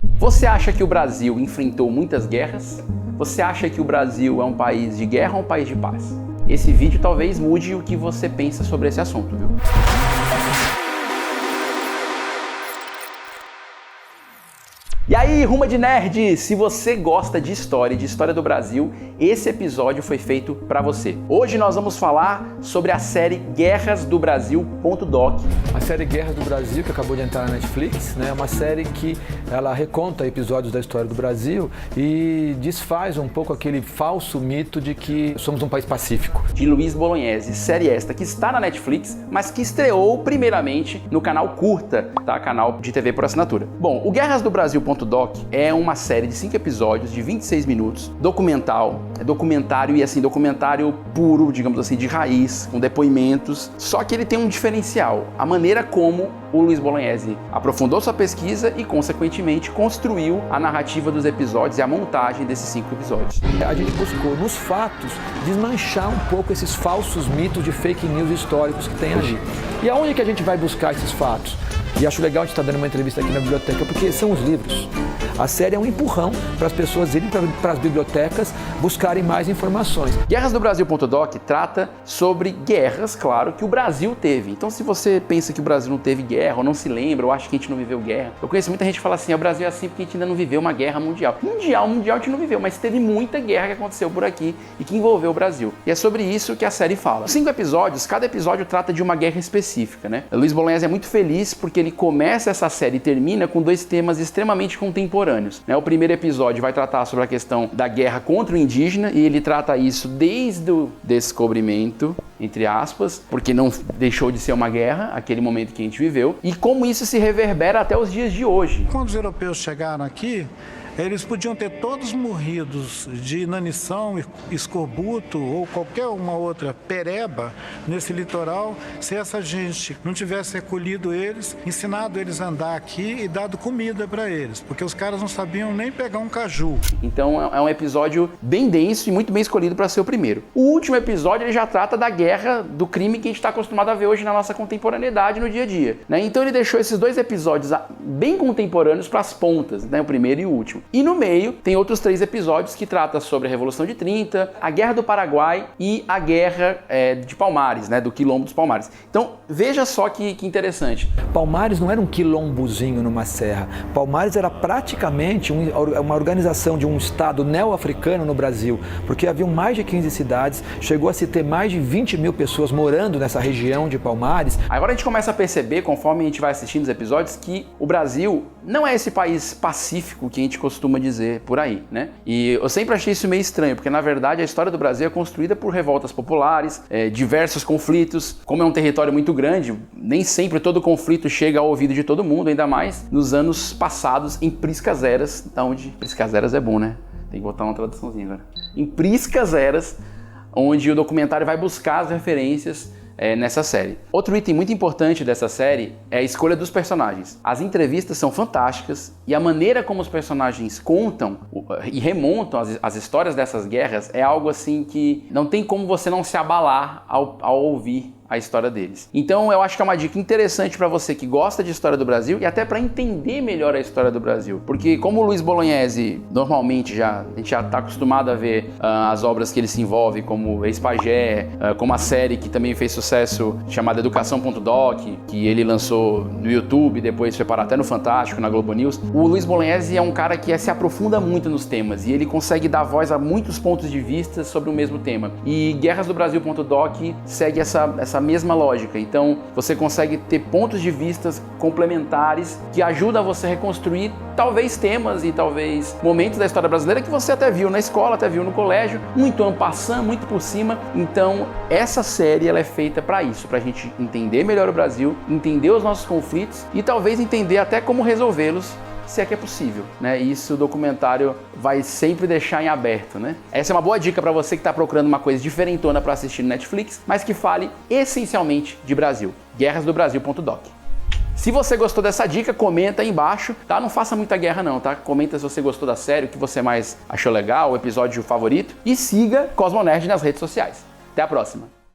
Você acha que o Brasil enfrentou muitas guerras? Você acha que o Brasil é um país de guerra ou um país de paz? Esse vídeo talvez mude o que você pensa sobre esse assunto, viu? E aí, Ruma de Nerd! Se você gosta de história do Brasil, esse episódio foi feito para você. Hoje nós vamos falar sobre a série Guerras do Brasil.doc. A série Guerras do Brasil, que acabou de entrar na Netflix, né, é uma série que ela reconta episódios da história do Brasil e desfaz um pouco aquele falso mito de que somos um país pacífico. De Luiz Bolognese, série esta que está na Netflix, mas que estreou primeiramente no canal Curta, tá? Canal de TV por assinatura. Bom, o Guerras do Brasil.doc é uma série de 5 episódios de 26 minutos, documentário e assim, documentário puro, digamos assim, de raiz, com depoimentos, só que ele tem um diferencial, a maneira como o Luiz Bolognese aprofundou sua pesquisa e, consequentemente, construiu a narrativa dos episódios e a montagem desses 5 episódios. A gente buscou, nos fatos, desmanchar um pouco esses falsos mitos de fake news históricos que tem ali. E aonde que a gente vai buscar esses fatos? E acho legal a gente estar dando uma entrevista aqui na biblioteca, porque são os livros. A série é um empurrão para as pessoas irem para as bibliotecas buscarem mais informações. Guerras do Brasil.doc trata sobre guerras, claro, que o Brasil teve. Então, se você pensa que o Brasil não teve guerra, ou não se lembra, ou acha que a gente não viveu guerra, eu conheço muita gente que fala assim, o Brasil é assim porque a gente ainda não viveu uma guerra mundial. Mundial a gente não viveu, mas teve muita guerra que aconteceu por aqui e que envolveu o Brasil. E é sobre isso que a série fala. 5 episódios, cada episódio trata de uma guerra específica, né? O Luiz Bolognese é muito feliz porque ele começa essa série e termina com 2 temas extremamente contemporâneos. O primeiro episódio vai tratar sobre a questão da guerra contra o indígena e ele trata isso desde o descobrimento, entre aspas, porque não deixou de ser uma guerra, aquele momento que a gente viveu, e como isso se reverbera até os dias de hoje. Quando os europeus chegaram aqui, eles podiam ter todos morridos de inanição, escorbuto ou qualquer uma outra pereba nesse litoral se essa gente não tivesse recolhido eles, ensinado eles a andar aqui e dado comida para eles, porque os caras não sabiam nem pegar um caju. Então é um episódio bem denso e muito bem escolhido para ser o primeiro. O último episódio ele já trata da guerra, do crime que a gente está acostumado a ver hoje na nossa contemporaneidade no dia a dia, né? Então ele deixou esses 2 episódios bem contemporâneos para as pontas, né? O primeiro e o último. E no meio tem outros 3 episódios que tratam sobre a Revolução de 30, a Guerra do Paraguai e a Guerra de Palmares, né, do Quilombo dos Palmares. Então veja só que interessante. Palmares não era um quilombozinho numa serra. Palmares era praticamente uma organização de um estado neo-africano no Brasil, porque haviam mais de 15 cidades, chegou a se ter mais de 20 mil pessoas morando nessa região de Palmares. Agora a gente começa a perceber, conforme a gente vai assistindo os episódios, que o Brasil não é esse país pacífico que a gente costuma dizer por aí, né? E eu sempre achei isso meio estranho, porque na verdade a história do Brasil é construída por revoltas populares, diversos conflitos. Como é um território muito grande, nem sempre todo conflito chega ao ouvido de todo mundo, ainda mais nos anos passados em priscas eras, onde priscas eras é bom, né? Tem que botar uma traduçãozinha agora. Em priscas eras, onde o documentário vai buscar as referências nessa série. Outro item muito importante dessa série é a escolha dos personagens. As entrevistas são fantásticas e a maneira como os personagens contam e remontam as histórias dessas guerras é algo assim que não tem como você não se abalar ao ouvir a história deles. Então eu acho que é uma dica interessante para você que gosta de história do Brasil e até para entender melhor a história do Brasil. Porque como o Luiz Bolognese, normalmente a gente já está acostumado a ver as obras que ele se envolve, como Ex-Pagé, como a série que também fez sucesso chamada Educação.doc, que ele lançou no YouTube, depois foi parar até no Fantástico, na Globo News. O Luiz Bolognese é um cara que se aprofunda muito nos temas e ele consegue dar voz a muitos pontos de vista sobre o mesmo tema. E Guerras do Brasil.doc segue essa mesma lógica. Então você consegue ter pontos de vista complementares que ajudam a você a reconstruir talvez temas e talvez momentos da história brasileira que você até viu na escola, até viu no colégio, muito en passant, muito por cima. Então essa série ela é feita para isso, para a gente entender melhor o Brasil, entender os nossos conflitos e talvez entender até como resolvê-los, se é que é possível, né? Isso o documentário vai sempre deixar em aberto, né? Essa é uma boa dica para você que está procurando uma coisa diferentona para assistir no Netflix, mas que fale essencialmente de Brasil. Guerrasdobrasil.doc. Se você gostou dessa dica, comenta aí embaixo, tá? Não faça muita guerra não, tá? Comenta se você gostou da série, o que você mais achou legal, o episódio favorito. E siga Cosmo Nerd nas redes sociais. Até a próxima!